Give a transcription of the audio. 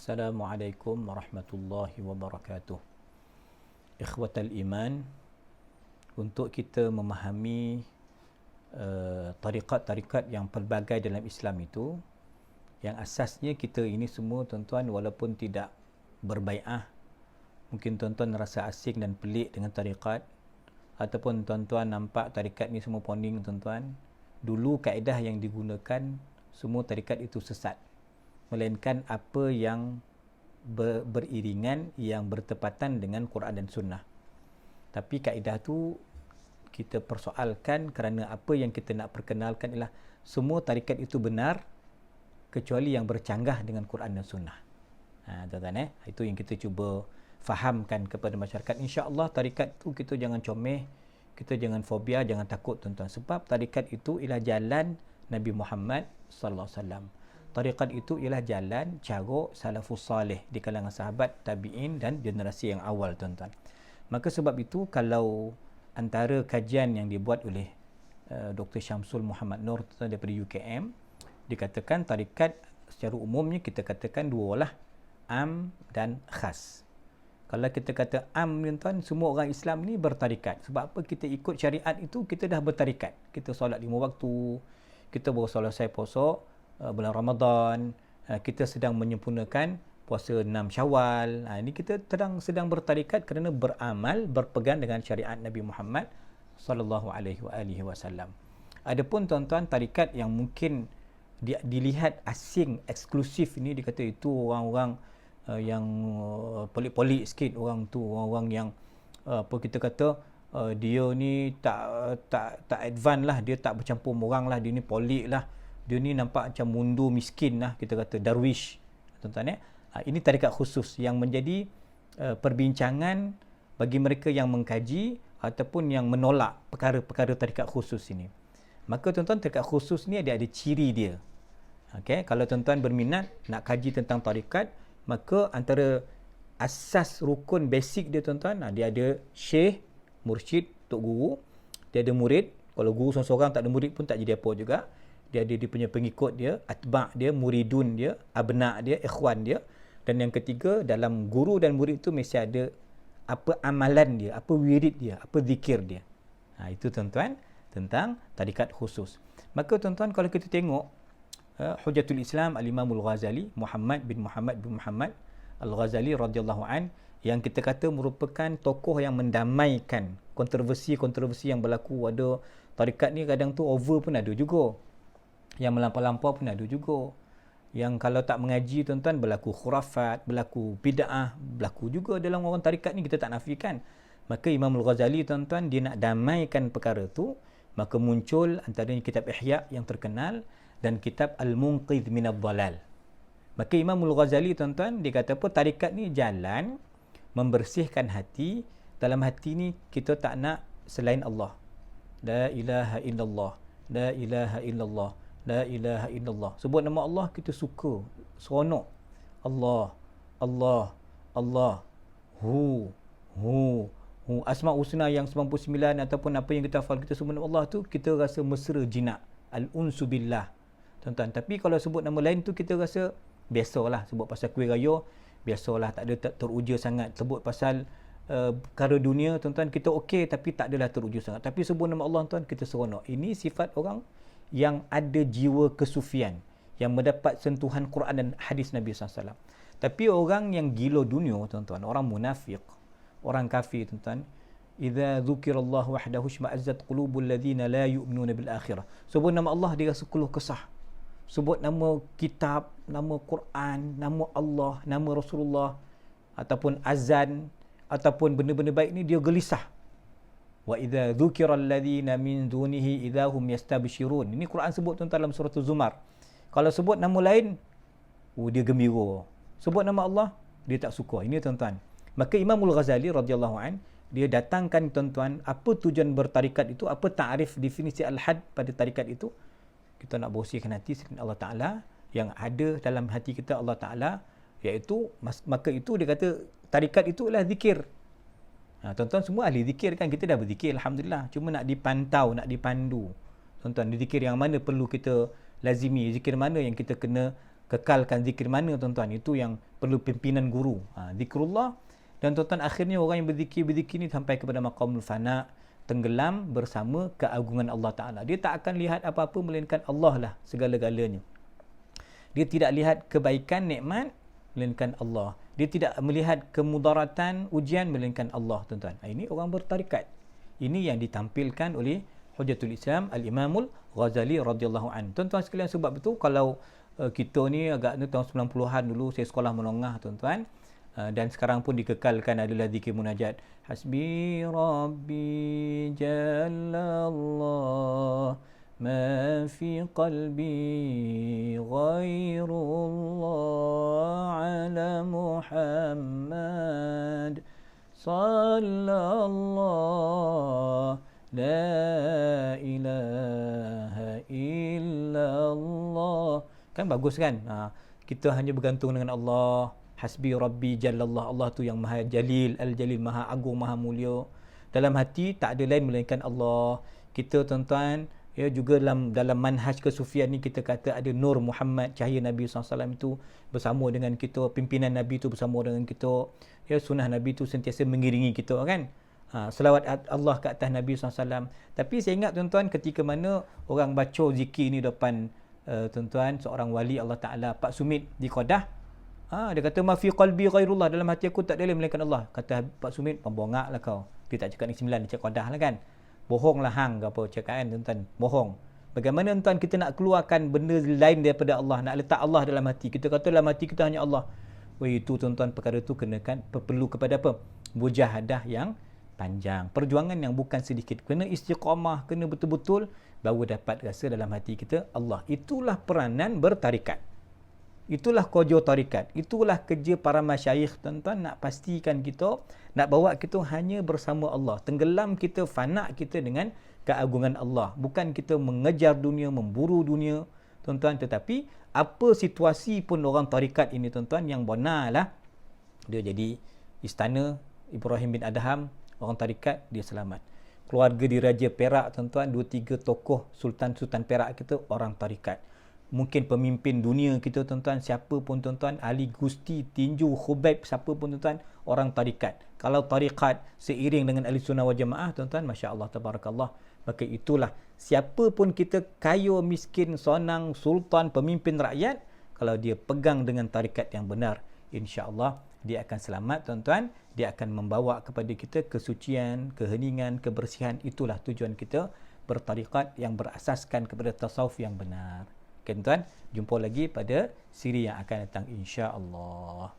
Assalamualaikum warahmatullahi wabarakatuh. Ikhwatal iman, untuk kita memahami tarikat-tarikat yang pelbagai dalam Islam itu, yang asasnya kita ini semua tuan-tuan walaupun tidak berbai'ah, mungkin tuan-tuan rasa asing dan pelik dengan tarikat, ataupun tuan-tuan nampak tarikat ni semua poning tuan-tuan, dulu kaedah yang digunakan semua tarikat itu sesat, melainkan apa yang beriringan, yang bertepatan dengan Quran dan Sunnah. Tapi kaedah tu kita persoalkan kerana apa yang kita nak perkenalkan ialah semua tarikat itu benar kecuali yang bercanggah dengan Quran dan Sunnah. Tuan-tuan, itu yang kita cuba fahamkan kepada masyarakat. InsyaAllah tarikat tu kita jangan comeh, kita jangan fobia, jangan takut tuan-tuan. Sebab tarikat itu ialah jalan Nabi Muhammad sallallahu alaihi wasallam. Tarikat itu ialah jalan cara salafus salih di kalangan sahabat, tabi'in dan generasi yang awal tuan-tuan. Maka sebab itu kalau antara kajian yang dibuat oleh Dr. Syamsul Muhammad Nur daripada UKM, dikatakan tarikat secara umumnya kita katakan dua lah, am dan khas. Kalau kita kata am tuan-tuan, semua orang Islam ni bertarikat. Sebab apa? Kita ikut syariat itu, kita dah bertarikat. Kita solat 5 waktu, kita baru selesai puasa bulan Ramadan, kita sedang menyempurnakan puasa 6 Syawal. Ini kita sedang bertarikat kerana beramal, berpegang dengan syariat Nabi Muhammad sallallahu alaihi wasallam. Adapun tuan-tuan tarikat yang mungkin dilihat asing, eksklusif, ini dikata itu orang-orang yang pelik-pelik sikit, orang tu orang-orang yang apa kita kata dia ni tak advance lah, dia tak bercampur orang lah, dia ni pelik lah, dia ni nampak macam mundur miskin lah, kita kata darwish tuan-tuan. Ini tarikat khusus yang menjadi perbincangan bagi mereka yang mengkaji ataupun yang menolak perkara-perkara tarikat khusus ini. Maka tuan-tuan, tarikat khusus ni ada ciri dia. Okay? Kalau tuan-tuan berminat nak kaji tentang tarikat, maka antara asas rukun basic dia tuan-tuan, dia ada syekh, mursyid, tok guru, dia ada murid. Kalau guru seorang-seorang tak ada murid pun tak jadi apa juga. Dia ada dia punya pengikut dia, atba' dia, muridun dia, abna' dia, ikhwan dia. Dan yang ketiga, dalam guru dan murid itu mesti ada apa amalan dia, apa wirid dia, apa zikir dia. Itu tuan-tuan tentang tarikat khusus. Maka tuan-tuan, kalau kita tengok Hujatul Islam Al-Imamul Ghazali, Muhammad bin Muhammad Al-Ghazali radhiyallahu an, yang kita kata merupakan tokoh yang mendamaikan kontroversi-kontroversi yang berlaku. Ada tarikat ni kadang tu over pun ada juga, yang melampau-lampau pun ada juga, yang kalau tak mengaji tuan-tuan berlaku khurafat, berlaku bid'ah, berlaku juga dalam orang tarikat ni, kita tak nafikan. Maka Imam Al-Ghazali tuan-tuan, dia nak damaikan perkara tu, maka muncul antaranya kitab Ihya yang terkenal dan kitab Al-Munqidh Minadh Dhalal. Maka Imam Al-Ghazali tuan-tuan, dia kata apa? Tarikat ni jalan membersihkan hati. Dalam hati ni kita tak nak selain Allah. La ilaha illallah, la ilaha illallah, la ilaha illallah. Sebut nama Allah kita suka, seronok. Allah, Allah, Allah. Hu. Asma' husna yang 99 ataupun apa yang kita hafal, kita sebut nama Allah tu kita rasa mesra jinak. Al-unsu billah. Tuan-tuan, tapi kalau sebut nama lain tu kita rasa biasalah. Sebut pasal kuih raya, biasalah, tak ada teruja sangat. Sebut pasal perkara dunia tuan-tuan, kita okey tapi tak adalah teruja sangat. Tapi sebut nama Allah tuan, kita seronok. Ini sifat orang yang ada jiwa kesufian, yang mendapat sentuhan Quran dan hadis Nabi SAW. Tapi orang yang gila dunia tuan-tuan, orang munafik, orang kafir tuan-tuan, idza dzukirallahu wahdahu shma'azzat qulubul ladzina la yu'minuna bil akhirah. Sebut nama Allah dia rasa keluh kesah. Sebut nama kitab, nama Quran, nama Allah, nama Rasulullah, ataupun azan, ataupun benda-benda baik ni dia gelisah. Wa idza dzukira alladhina min dunihi idza hum yastabshirun. Ini Quran sebut tuan-tuan dalam surah Az-Zumar. Kalau sebut nama lain, dia gembira. Sebut nama Allah, dia tak suka. Ini tuan-tuan. Maka Imamul Ghazali radhiyallahu an, dia datangkan tuan-tuan apa tujuan bertarikat itu, apa ta'rif definisi al-had pada tarikat itu. Kita nak bersihkan hati dengan Allah Ta'ala, yang ada dalam hati kita Allah Ta'ala, iaitu maka itu dia kata tarikat itu adalah zikir. Tuan-tuan semua ahli zikir kan, kita dah berzikir alhamdulillah, cuma nak dipantau, nak dipandu. Tuan-tuan, zikir yang mana perlu kita lazimi, zikir mana yang kita kena kekalkan zikir mana tuan-tuan, itu yang perlu pimpinan guru. Zikrullah. Dan tuan-tuan, akhirnya orang yang berzikir ni sampai kepada maqamul fana, tenggelam bersama keagungan Allah Ta'ala. Dia tak akan lihat apa-apa melainkan Allah lah segala-galanya. Dia tidak lihat kebaikan, nikmat melainkan Allah. Dia tidak melihat kemudaratan, ujian melainkan Allah, tuan-tuan. Ini orang bertarikat. Ini yang ditampilkan oleh Hujjatul Islam Al-Imamul Ghazali radhiyallahu an. Tuan-tuan sekalian, sebab itu kalau kita ni agaknya tahun 90-an dulu saya sekolah menengah, tuan-tuan, dan sekarang pun dikekalkan adalah zikir munajat. Hasbi Rabbi Jallallah ma fi qalbi ghairullah ala Muhammad sallallahu la ilaha illallah. Kan bagus kan? Kita hanya bergantung dengan Allah. Hasbi Rabbi Jallallah. Allah tu yang maha jalil, al-jalil, maha agung, maha mulia. Dalam hati tak ada lain melainkan Allah. Kita, tuan-tuan, ya, juga dalam manhaj kesufian ni kita kata ada nur Muhammad, cahaya Nabi SAW itu bersama dengan kita, pimpinan Nabi itu bersama dengan kita, ya, sunnah Nabi itu sentiasa mengiringi kita, kan. Selawat Allah ke atas Nabi SAW. Tapi saya ingat, tuan-tuan, ketika mana orang baca zikir ni depan tuan-tuan, seorang wali Allah Ta'ala, Pak Sumit di Qadah, dia kata ma fi qalbi ghairullah, dalam hati aku tak ada lain melainkan Allah. Kata Pak Sumit, pembongak lah kau. Dia tak cakap ni 9, dia cakap Qadah lah, kan. Bohong lah hang ke apa cakap, kan, tuan-tuan. Bohong. Bagaimana, tuan, kita nak keluarkan benda lain daripada Allah, nak letak Allah dalam hati. Kita kata dalam hati kita hanya Allah. Itu, tuan-tuan, perkara tu kenakan perlu kepada apa? Mujahadah yang panjang. Perjuangan yang bukan sedikit. Kena istiqamah, kena betul-betul, baru dapat rasa dalam hati kita Allah. Itulah peranan bertarikat. Itulah kerja tarikat. Itulah kerja para masyayikh, tuan-tuan, nak pastikan kita, nak bawa kita hanya bersama Allah. Tenggelam kita, fana kita dengan keagungan Allah. Bukan kita mengejar dunia, memburu dunia, tuan-tuan, tetapi apa situasi pun orang tarikat ini, tuan-tuan, yang benar lah, dia jadi istana Ibrahim bin Adham, orang tarikat, dia selamat. Keluarga di Raja Perak, tuan-tuan, 2-3 tokoh Sultan-Sultan Perak kita, orang tarikat. Mungkin pemimpin dunia kita, tuan-tuan, siapa pun, tuan-tuan, Ali Gusti, Tinju, Khubaib, siapa pun, tuan-tuan, orang tarikat. Kalau tarikat seiring dengan Ahli Sunnah wal Jamaah, tuan-tuan, Masya Allah, Tabarakallah, maka itulah, siapa pun kita, kaya, miskin, sonang, sultan, pemimpin rakyat, kalau dia pegang dengan tarikat yang benar, insya Allah dia akan selamat, tuan-tuan. Dia akan membawa kepada kita kesucian, keheningan, kebersihan. Itulah tujuan kita bertarikat yang berasaskan kepada tasawuf yang benar. Okay, tuan, jumpa lagi pada siri yang akan datang, insya-Allah.